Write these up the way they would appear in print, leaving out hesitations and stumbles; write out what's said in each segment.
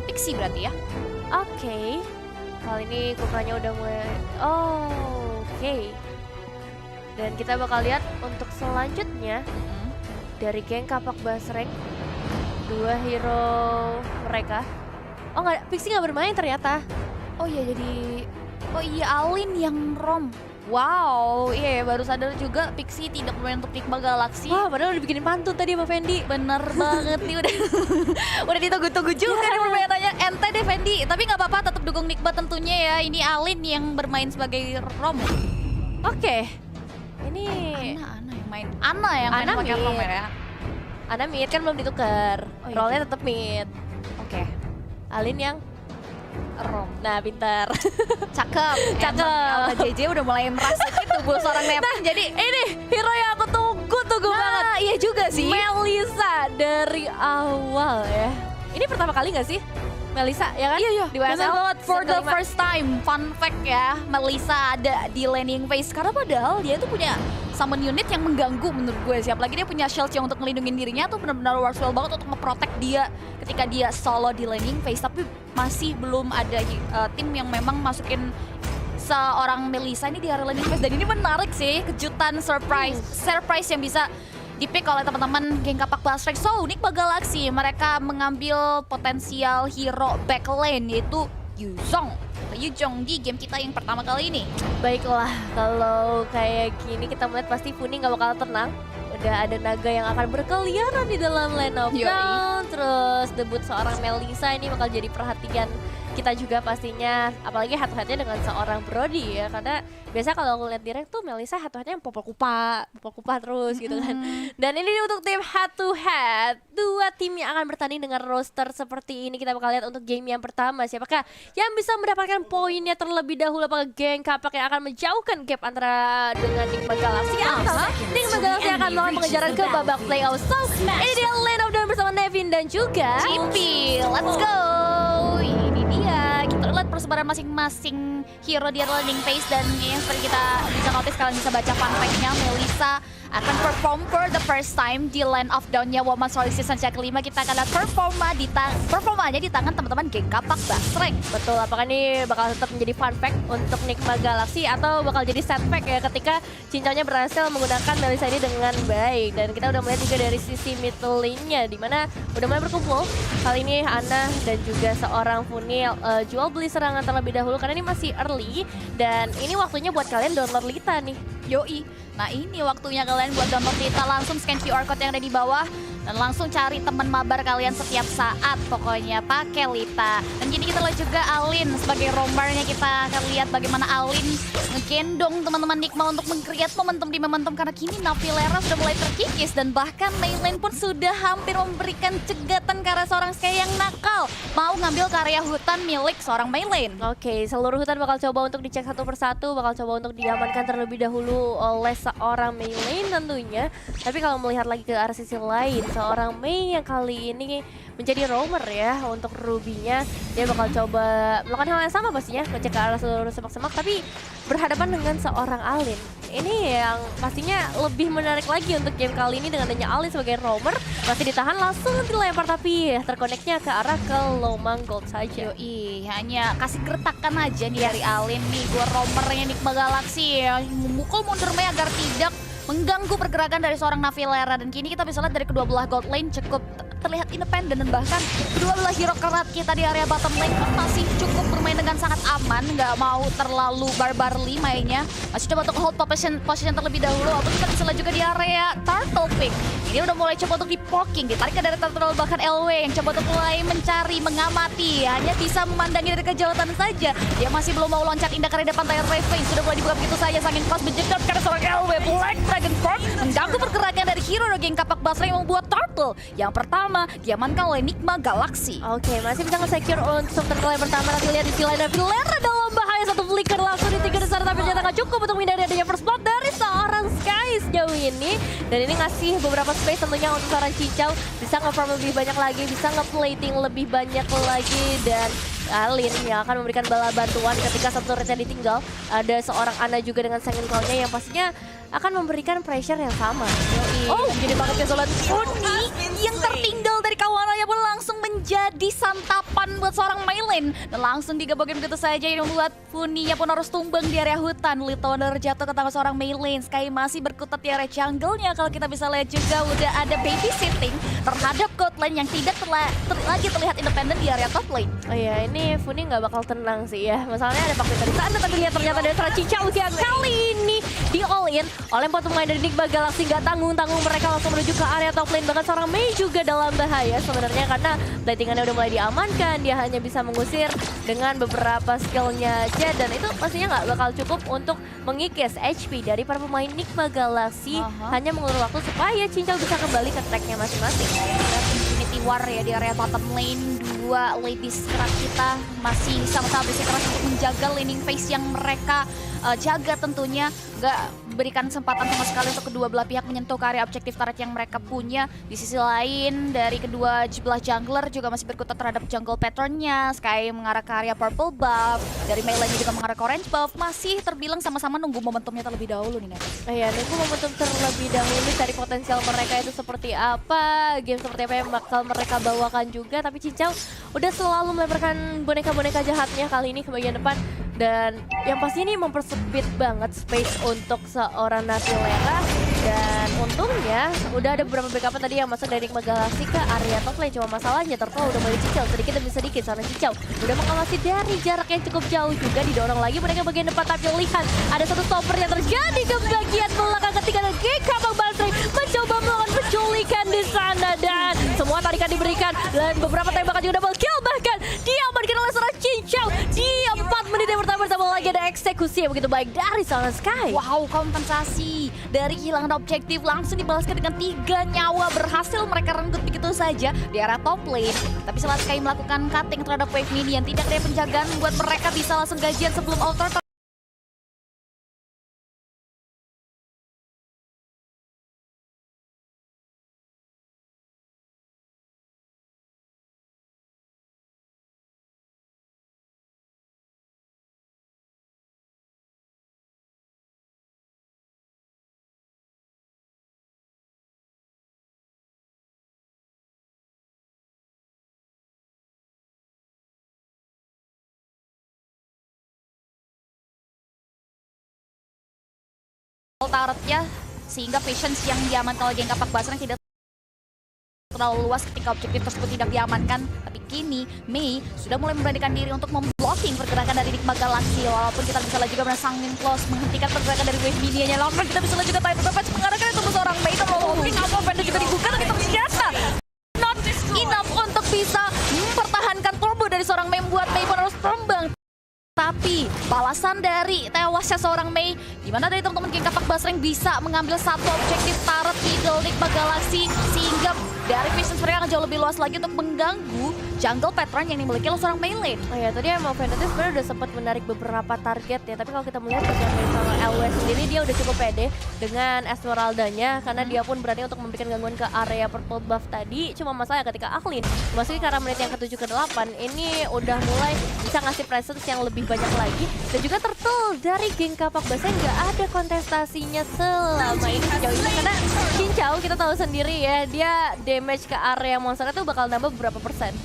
Pixie berarti ya. Oke. Kali ini kupranya udah mulai. Oke. Dan kita bakal lihat untuk selanjutnya dari geng Kapak Basreng, 2 hero mereka. Oh nggak, Pixie nggak bermain ternyata. Oh iya Alin yang rom. Wow, iya baru sadar juga Pixie tidak bermain untuk Nikma Galaxy. Wah, padahal udah bikinin pantun tadi sama Fendi. Bener banget nih udah ditunggu-tunggu juga nih perbedaannya. Ente deh Fendi, tapi nggak apa-apa tetap dukung Nikma tentunya ya. Ini Alin yang bermain sebagai rom. Oke. Ini Ana yang main. Ana yang main Ana pakai mid. rom ya. Ana mid kan belum ditukar. Oh, iya. Role-nya tetap mid. Oke. Alin yang Rom. nah pintar. Cakep. Cakep. Emang JJ udah mulai merasuki tubuh seorang Neptune. Jadi Ini hero yang aku tunggu banget. iya juga sih. Melisa dari awal ya. Ini pertama kali nggak sih? Melisa ya kan? Iya, Di bener WSL banget. For season the kelima. first time, fun fact ya, Melisa ada di laning phase. Karena padahal dia tuh punya summon unit yang mengganggu menurut gue sih. Apalagi dia punya shield yang untuk melindungi dirinya tuh benar-benar worthwhile banget untuk nge-protect dia ketika dia solo di laning phase. Tapi masih belum ada tim yang memang masukin seorang Melisa ini di area laning phase. Dan ini menarik sih, kejutan surprise yang bisa di-pick oleh teman-teman geng Kapak Basreng. So, Nikma Galaxy mereka mengambil potensial hero backlane yaitu Yuzong atau Yuzong di game kita yang pertama kali ini. Baiklah, kalau kayak gini kita melihat pasti Funi nggak bakal tenang. Udah ada naga yang akan berkeliaran di dalam lane of Yoi. down. Terus debut seorang Melisa ini bakal jadi perhatian kita juga pastinya. Apalagi head to headnya dengan seorang Brody ya. Karena biasa kalau aku lihat direct tuh Melisa head to headnya yang popol kupa terus gitu kan. Dan ini untuk tim head to head. 2 tim yang akan bertanding dengan roster seperti ini. Kita bakal lihat untuk game yang pertama. Siapakah yang bisa mendapatkan poinnya terlebih dahulu? Apakah geng Kapak yang akan menjauhkan gap antara dengan Nikma Galaxy? Atau Nikma Galaxy akan melakukan pengejaran ke babak playoff? So, ini dia lane of down bersama Nevin dan juga Cipi, let's go! Ini dia, kita lihat persebaran masing-masing hero di laning phase. Dan yang seperti kita bisa notice, kalian bisa baca fun fact-nya, Melisa akan perform for the first time di Land of Down-nya Woman Solid Season kelima. Kita akan lihat performanya di tangan teman-teman geng Kapak Basreng. betul, apakah ini bakal tetap menjadi fun fact untuk Nikma Galaxy atau bakal jadi sad fact ya ketika cincaunya berhasil menggunakan Melisa ini dengan baik. Dan kita udah melihat juga dari sisi mid lane-nya di mana udah mulai berkumpul. Kali ini Ana dan juga seorang Funi jual beli serangan terlebih dahulu karena ini masih early dan ini waktunya buat kalian download Lita nih. Yoi, nah ini waktunya kalian buat download Lita. Langsung scan QR code yang ada di bawah dan langsung cari teman mabar kalian setiap saat. Pokoknya pakai Lita. Dan jadi kita lihat juga Alin sebagai roamernya. Kita akan lihat bagaimana Alin ngegendong teman-teman Nikma untuk meng-create momentum di momentum. Karena kini Nafilera sudah mulai terkikis dan bahkan Maylane pun sudah hampir memberikan cegatan ke arah seorang Skye yang nakal mau ngambil karya hutan milik seorang Maylane. Oke, seluruh hutan bakal coba untuk dicek satu persatu, bakal coba untuk diamankan terlebih dahulu oleh seorang Maylane tentunya. Tapi kalau melihat lagi ke arah sisi lain, seorang Mei yang kali ini menjadi roamer ya untuk Ruby-nya, dia bakal coba melakukan hal yang sama pastinya, ngecek ke arah seluruh semak-semak, tapi berhadapan dengan seorang Alin. Ini yang pastinya lebih menarik lagi untuk game kali ini dengan adanya Alin sebagai roamer, masih ditahan langsung dilempar tapi terkoneknya ke arah ke Lomang Gold saja. Yoi, hanya kasih gertakan aja nih dari Alin nih, gue roamernya Nikma Galaxy ya, memukul mundur Mei agar tidak mengganggu pergerakan dari seorang Nafilera. Dan kini kita bisa lihat dari kedua belah gold lane cukup terlihat independen dan bahkan kedua belah hero kerat kita di area bottom lane pun masih cukup bermain dengan sangat aman, nggak mau terlalu barbarly mainnya, masih coba untuk hold position terlebih dahulu. Walaupun kita bisa lihat juga di area Turtle Pig ini udah mulai coba untuk di-poking, ditarik ke dari Turtle, bahkan LW yang coba untuk mulai mencari, mengamati, hanya bisa memandangi dari kejauhan saja. Dia masih belum mau loncat indah ke depan layar Ravage, sudah mulai dibuka begitu saja, sangin pas menjejak karena seorang LW Black Dragon Fork mengganggu pergerakan dari hero geng Kapak Basreng yang membuat Turtle yang pertama diamankan oleh Nikma Galaxy. Oke, masih bisa nge-secure untuk turtle yang pertama. Nanti lihat di sisi lain Nafilera dalam bahaya, satu flicker langsung di 3 besar tapi ternyata nggak cukup untuk menghindari adanya first blood dari seorang Skye sejauh ini. Dan ini ngasih beberapa space tentunya untuk seorang Cicau bisa nge-farm lebih banyak lagi, bisa nge-plating lebih banyak lagi. Dan Alin yang akan memberikan bala bantuan ketika satu turretnya ditinggal. Ada seorang Ana juga dengan Sangin Claw-nya yang pastinya akan memberikan pressure yang sama. Oh, jadi banget kesolan Funi yang tertinggal dari kawanannya pun langsung menjadi santapan depan buat seorang Maylin. Dan langsung digebukin begitu saja yang membuat Funinya pun harus tumbang di area hutan. Litoner jatuh ke tangan seorang Maylin. Sky masih berkutat di area jungle-nya. Kalau kita bisa lihat juga udah ada babysitting terhadap God Lane yang tidak lagi terlihat independen di area top lane. Oh iya, ini Funi nggak bakal tenang sih ya. Masalahnya ada Pak Peter di sana, tapi lihat ternyata ada seorang Cincau yang kali ini di all in oleh 4 pemain dari Enigma Galaxy. Nggak tanggung-tanggung mereka langsung menuju ke area top lane. Bahkan seorang Mei juga dalam bahaya sebenarnya karena platingannya udah mulai diamankan. Dia hanya bisa mengusir dengan beberapa skillnya aja dan itu pastinya nggak bakal cukup untuk mengikis HP dari para pemain Enigma Galaxy. Hanya mengulur waktu supaya Cincau bisa kembali ke tracknya masing-masing. Infinity War ya di area bottom lane. Dua ladies keras kita masih sama-sama bersikeras untuk menjaga laning phase yang mereka jaga tentunya. Gak berikan kesempatan sama sekali untuk kedua belah pihak menyentuh ke area objektif turret yang mereka punya. Di sisi lain dari kedua belah jungler juga masih berkutat terhadap jungle patternnya. Sky mengarah ke area purple buff, dari Melee juga mengarah ke orange buff. Masih terbilang sama-sama nunggu momentumnya terlebih dahulu nih Neves. Iya, nunggu momentum terlebih dahulu dari potensial mereka itu seperti apa, game seperti apa yang bakal mereka bawakan juga. Tapi Cincau udah selalu melemparkan boneka-boneka jahatnya kali ini ke bagian depan. Dan yang pasti ini mempersempit banget space untuk seorang Nafilera. Dan untungnya udah ada beberapa backup tadi yang masuk dari Enigma Galaxy ke area top lane. Cuma masalahnya Turtle udah mulai Cincau sedikit demi sedikit. Seorang Cincau udah mengawasi dari jarak yang cukup jauh juga. Didorong lagi mereka bagian depan, tapi lihat ada satu stopper yang terjadi ke bagian belakang ketika ada GK Bang Basri mencoba melakukan penculikan di sana. Dan semua tarikan diberikan dan beberapa tembakan juga double kill, bahkan diamankan oleh seorang Cincau di 4 menit yang pertama. Bersama lagi ada eksekusi yang begitu baik dari seorang Sky. Wow, kompensasi dari kehilangan objektif langsung dibalaskan dengan 3 nyawa. Berhasil mereka renggut begitu saja di area top lane. Tapi setelah Sky melakukan cutting terhadap wave minion, tidak ada penjagaan buat mereka bisa langsung gajian sebelum altar. Turretnya sehingga patience yang diamankan oleh geng kapak basreng tidak terlalu luas ketika objektif tersebut tidak diamankan. Tapi kini Mei sudah mulai memberanikan diri untuk memblocking pergerakan dari Enigma Galaxy. Walaupun kita bisa lihat juga menangin close menghentikan pergerakan dari wave minianya. Lalu kita bisa lihat juga Titan Patch mengarahkan itu seorang Mei. Mungkin apa Panda juga dibuka tapi ternyata not enough untuk bisa mempertahankan turbo dari seorang Mei, membuat Mei pun harus terbang. Tapi balasan dari tewasnya seorang Mei, dimana dari teman-teman geng kapak basreng bisa mengambil satu objektif turret di Enigma Galaxy, sehingga dari vision mereka akan jauh lebih luas lagi untuk mengganggu jungle pattern yang dimiliki oleh seorang Melee. Oh ya, tadi emang Ventus sebenarnya udah sempat menarik beberapa target ya, tapi kalau kita melihat bagian dari sama LW sendiri dia udah cukup pede dengan Esmeralda-nya karena dia pun berani untuk memberikan gangguan ke area purple buff tadi. Cuma masalah ketika Aklin memasuki ke arah menit yang ke-7 ke-8 ini udah mulai bisa ngasih presence yang lebih banyak lagi. Dan juga Turtle dari geng kapak basah nggak ada kontestasinya selama ini sejauh ini karena Cincau kita tahu sendiri ya, dia damage ke area monster itu bakal nambah beberapa persen.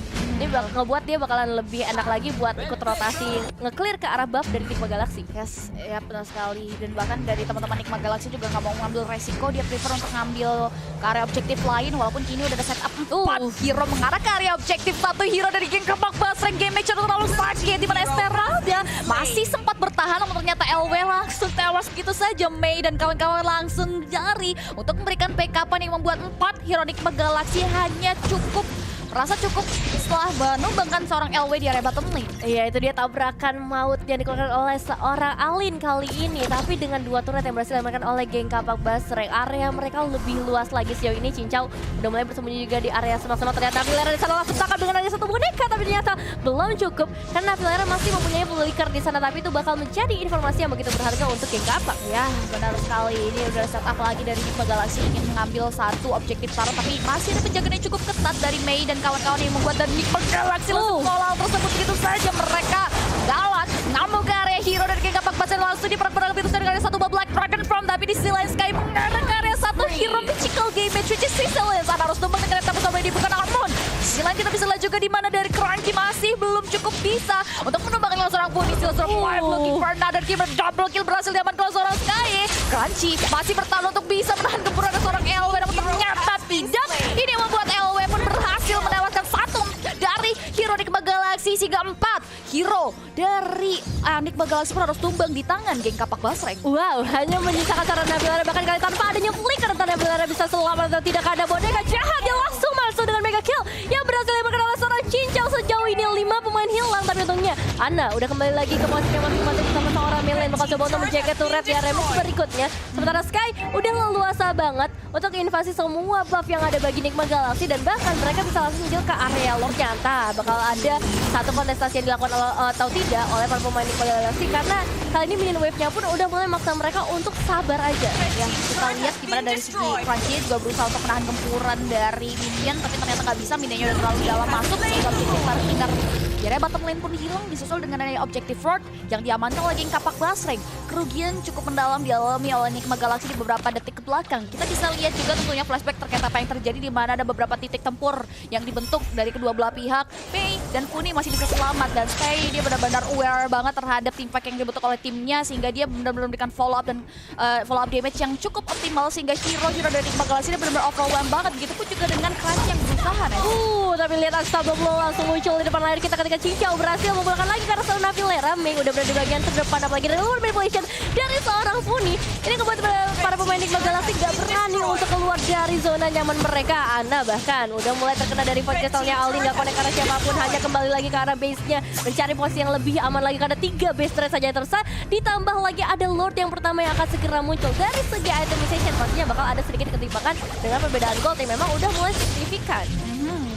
Ini ngebuat dia bakalan lebih enak lagi buat ikut rotasi nge-clear ke arah buff dari Enigma Galaxy. Yes, ya benar sekali. Dan bahkan dari teman-teman Enigma Galaxy juga nggak mau ngambil resiko, dia prefer untuk ngambil ke area objektif lain. Walaupun kini udah ada setup 4 hero mengarah ke area objektif. 1 hero dari geng kapak basreng, game match terlalu sakit di mana Esmeralda masih sempat bertahan, namun ternyata LW langsung tewas begitu saja. Mei dan kawan-kawan langsung jari untuk memberikan backupan yang membuat 4 hero Enigma Galaxy hanya cukup merasa cukup setelah menumbangkan seorang LW di area bottom lane. Iya, itu dia tabrakan maut yang dikeluarkan oleh seorang Alin kali ini. Tapi dengan 2 turret yang berhasil diamankan oleh geng kapak basreng, area mereka lebih luas lagi sejauh ini. Cincau udah mulai bersembunyi juga di area semak-semak. Ternyata Nafilera di sana langsung tangkap dengan hanya 1 boneka, tapi ternyata belum cukup karena Nafilera masih mempunyai flicker di sana. Tapi itu bakal menjadi informasi yang begitu berharga untuk geng kapak. Ya, benar sekali. Ini udah setup lagi dari Enigma Galaxy ingin mengambil 1 objektif taruh, tapi masih ada penjagaan yang cukup ketat dari Mei dan kawan-kawan yang membuat dan Enigma Galaxy langsung pola tersebut begitu saja. Mereka gawat ngamuk ke area hero dari geng kapak basreng, langsung diperbarang begitu saja dengan 1 Black Dragon From. Tapi di sisi lain Sky mengarah ke area 1 hero magical game match which is Sicilians. Harus numbang dengan tapi sampai dibuka, namun sisi lain kita bisa lihat juga di mana dari Crunchy masih belum cukup bisa untuk menumbangkan seorang Puni. Still survive looking for another kill, double kill berhasil diamankan oleh seorang Sky. Crunchy masih bertahan untuk bisa menahan gempuran seorang LW, namun ternyata tidak. Ini yang membuat LW pun berhasil melewatkan satu dari hero Enigma Galaxy sehingga 4 hero dari Enigma Galaxy pun harus tumbang di tangan geng Kapak Basreng. Wow, hanya menyisakan seorang Nabilara bahkan kali tanpa adanya flicker entah Nabilara bisa selamat atau tidak. Ada boneka jahat yang langsung masuk dengan mega kill yang berhasil dimakan oleh seorang Cincau. Sejauh ini 5 pemain hilang, tapi untungnya Ana udah kembali lagi ke posisi masing-masing bersama seorang Milen bakal coba untuk menjaga turret di remix berikutnya. Sementara Sky udah leluasa banget untuk invasi semua buff yang ada bagi Enigma Galaxy dan bahkan mereka bisa langsung deal ke area lordnya. Entah bakal ada satu kontestasi yang dilakukan atau tidak oleh para pemain Enigma Galaxy karena kali ini minion wave-nya pun udah mulai maksa mereka untuk sabar aja. Ya, kita lihat gimana dari segi Crunchy juga berusaha untuk menahan gempuran dari minion, tapi ternyata nggak bisa, minionnya udah terlalu dalam masuk sehingga objektif Martinar. Akhirnya bottom lane pun hilang disusul dengan adanya objektif Ford yang diamankan oleh geng Kapak Basreng. Kerugian cukup mendalam dialami oleh Enigma Galaxy di beberapa detik ke belakang. Kita bisa lihat juga tentunya flashback terkait apa yang terjadi di mana ada beberapa titik tempur yang dibentuk dari kedua belah pihak. Pei dan Puni masih bisa selamat dan Sky dia benar-benar aware banget terhadap tim fight yang dibentuk oleh timnya sehingga dia benar-benar memberikan follow up dan follow up damage yang cukup optimal sehingga hero dari Enigma Galaxy dia benar-benar overwhelmed banget. Begitupun juga dengan Crunchy yang berusaha. Tapi lihat Unstoppable Blow langsung muncul di depan layar kita ketika Cincau berhasil memulangkan lagi karena seorang Navilera. Ming udah berada di bagian terdepan, apalagi dari luar manipulation dari seorang Funi. Ini membuat para pemain Enigma Galaxy gak berani untuk keluar dari zona nyaman mereka. Ana bahkan udah mulai terkena dari void castle-nya Alin, gak connect karena siapapun, hanya kembali lagi ke arah base-nya mencari posisi yang lebih aman lagi karena 3 base trade saja yang tersisa. Ditambah lagi ada Lord yang pertama yang akan segera muncul. Dari segi itemization pastinya bakal ada sedikit ketimpangan dengan perbedaan gold yang memang udah mulai signifikan.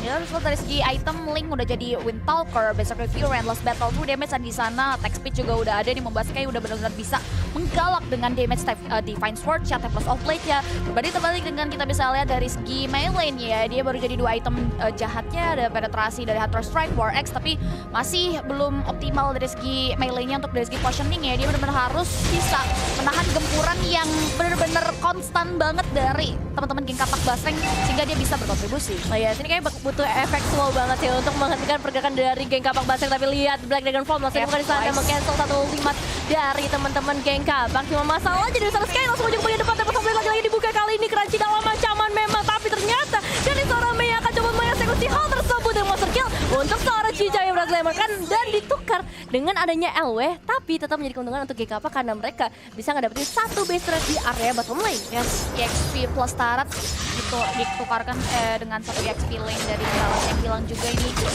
Ya, terus dari segi item Link udah jadi Windtalker, Berserker Fury, Endless Battle, True Damage di sana, attack speed juga udah ada nih, membuat Sky udah benar-benar bisa menggalak dengan damage type Divine Sword, Shot plus off blade ya. Berbanding terbalik dengan kita bisa lihat dari segi melee ya, dia baru jadi 2 item jahatnya, ada penetrasi dari Hunter Strike, War X, tapi masih belum optimal dari segi melee-nya. Untuk dari segi positioning ya, dia benar-benar harus bisa menahan gempuran yang benar-benar konstan banget dari teman-teman geng Kapak Basreng sehingga dia bisa berkontribusi. Nah ya, sini kayak butuh efek slow banget ya untuk menghentikan pergerakan dari geng Kapak Basreng. Tapi lihat Black Dragon Fall masih bukan di sana, meng-cancel satu ultimate dari teman-teman geng Kapak. Cuma masalah jadi besar Sky langsung ujung bagian depan, tapi lagi dibuka kali ini. Crunchy dalam ancaman memang, tapi ternyata dari seorang Mei akan coba mengeksekusi hal tersebut dengan monster kill untuk seorang Cica yang berhasil diamankan dan ditukar dengan adanya LW, tapi tetap menjadi keuntungan untuk geng Kapak karena mereka bisa ngedapetin 1 base trade di area bottom lane. Yes, EXP plus Tarat itu ditukarkan dengan 1 EXP lane dari Galaxy yang hilang juga. Ini itu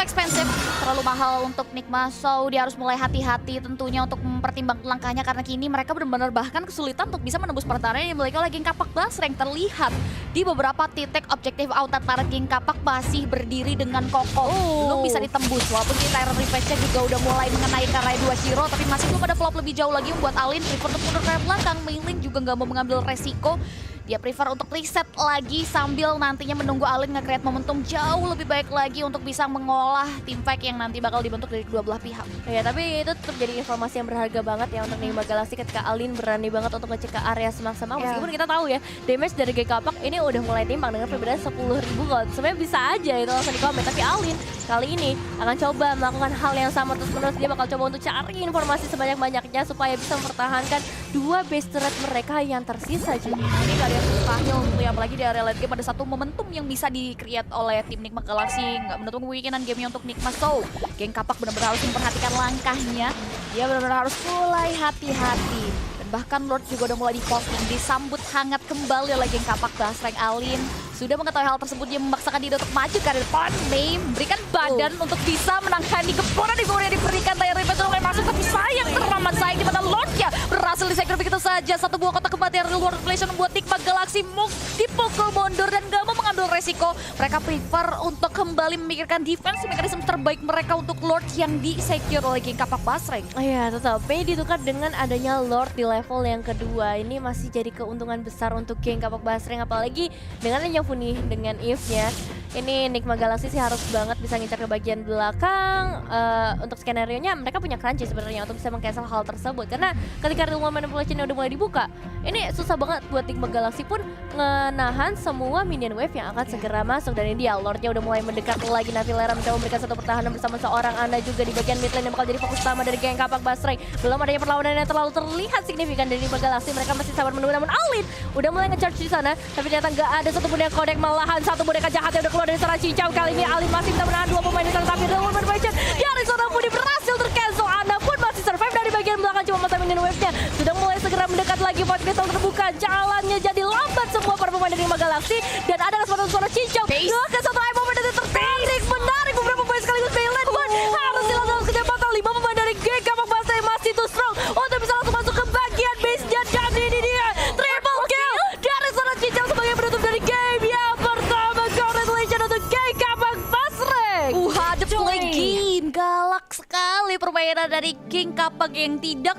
expensive, terlalu mahal untuk Enigma, so dia harus mulai hati-hati tentunya untuk mempertimbangkan langkahnya karena kini mereka benar-benar bahkan kesulitan untuk bisa menembus pertahanan yang dimiliki oleh geng Kapak Basreng. Terlihat di beberapa titik objektif outat Tarat geng Kapak masih berdiri dengan kokoh, belum bisa ditembus walaupun di Tyrant Revenge-nya juga udah mulai mengenai ke arah 2 hero, tapi masih belum ada follow up lebih jauh lagi membuat Alin prefer untuk mundur ke belakang. Meilin juga nggak mau mengambil resiko. Dia prefer untuk reset lagi sambil nantinya menunggu Alin nge-create momentum jauh lebih baik lagi untuk bisa mengolah tim fight yang nanti bakal dibentuk dari kedua belah pihak. Ya, tapi itu tetap jadi informasi yang berharga banget ya untuk Enigma Galaxy ketika Alin berani banget untuk ngecek ke area semak-semak. Meskipun kita tahu ya, damage dari geng Kapak ini udah mulai timbang dengan perbedaan 10.000 gold. Sebenarnya bisa aja itu langsung di komen, tapi Alin kali ini akan coba melakukan hal yang sama terus-menerus. Dia bakal coba untuk cari informasi sebanyak-banyaknya supaya bisa mempertahankan 2 base turret mereka yang tersisa. Jadi ini kalian mustahil untuk ya, apalagi di area late game ada satu momentum yang bisa di-create oleh tim Enigma Galaxy, nggak menutup kemungkinan gamenya untuk Enigma. So, geng Kapak benar-benar harus memperhatikan langkahnya, dia benar-benar harus mulai hati-hati. Dan bahkan Lord juga udah mulai di-posting, disambut hangat kembali oleh geng Kapak Basreng. Alin sudah mengetahui hal tersebut, dia memaksakan diri untuk maju ke depan. Mei memberikan badan untuk bisa menangani gempuran di bawah yang diberikan. Layar Revenge mulai masuk, tapi sayang teramat sayang di mana Lordnya berhasil di-secure begitu saja. 1 buah kotak kematian Reward Inflation membuat Enigma Galaxy dipukul mundur dan gak mau mengambil resiko. Mereka prefer untuk kembali memikirkan defense mekanisme terbaik mereka untuk Lord yang di-secure oleh geng Kapak Basreng. ya, tetapi ditukar dengan adanya Lord di level yang kedua. Ini masih jadi keuntungan besar untuk geng Kapak Basreng, apalagi dengan yang Funi dengan Eve-nya ini Enigma Galaxy sih harus banget bisa ngincar ke bagian belakang. Untuk skenario-nya mereka punya crunchy sebenarnya untuk bisa meng-cancel hal tersebut. Karena ketika ilmu manipulation-nya udah mulai dibuka, ini susah banget buat Enigma Galaxy pun ngenahan semua minion wave yang akan segera masuk. Dan ini dia Lord-nya udah mulai mendekat lagi. Navilera mencoba memberikan satu pertahanan bersama seorang Ana juga di bagian mid lane yang bakal jadi fokus utama dari geng Kapak Basreng. Belum adanya perlawanan yang terlalu terlihat signifikan dari Enigma Galaxy. Mereka masih sabar menunggu, namun Alin udah mulai nge-charge di sana, tapi ternyata nggak ada satu pun yang connect. Malahan satu boneka jahat yang udah keluar dari seorang Cincau. Kali ini Alin masih bisa menahan dua pemain di sana, tapi Real Woman Merchant dari seorang Budi berhasil tercancel. Ana pun masih survive dari bagian belakang, cuma masa minion wave-nya sudah mulai segera mendekat lagi. Void Crystal terbuka, jalannya jadi lambat semua para pemain dari Enigma Galaxy, dan ada kesempatan suara Cincau ke satu high moment dan tertarik menarik beberapa pemain sekaligus. Bailen pun harus hilang dalam kecepatan. 5 pemain dari geng Kapak Basreng masih too strong untuk bisa langsung masuk ke bagian base-nya, dan ini dia triple kill dari seorang Cincau sebagai penutup dari game yang pertama. Congratulations untuk geng Kapak Basreng. Hadap lagi galak sekali permainan dari King Kapak yang tidak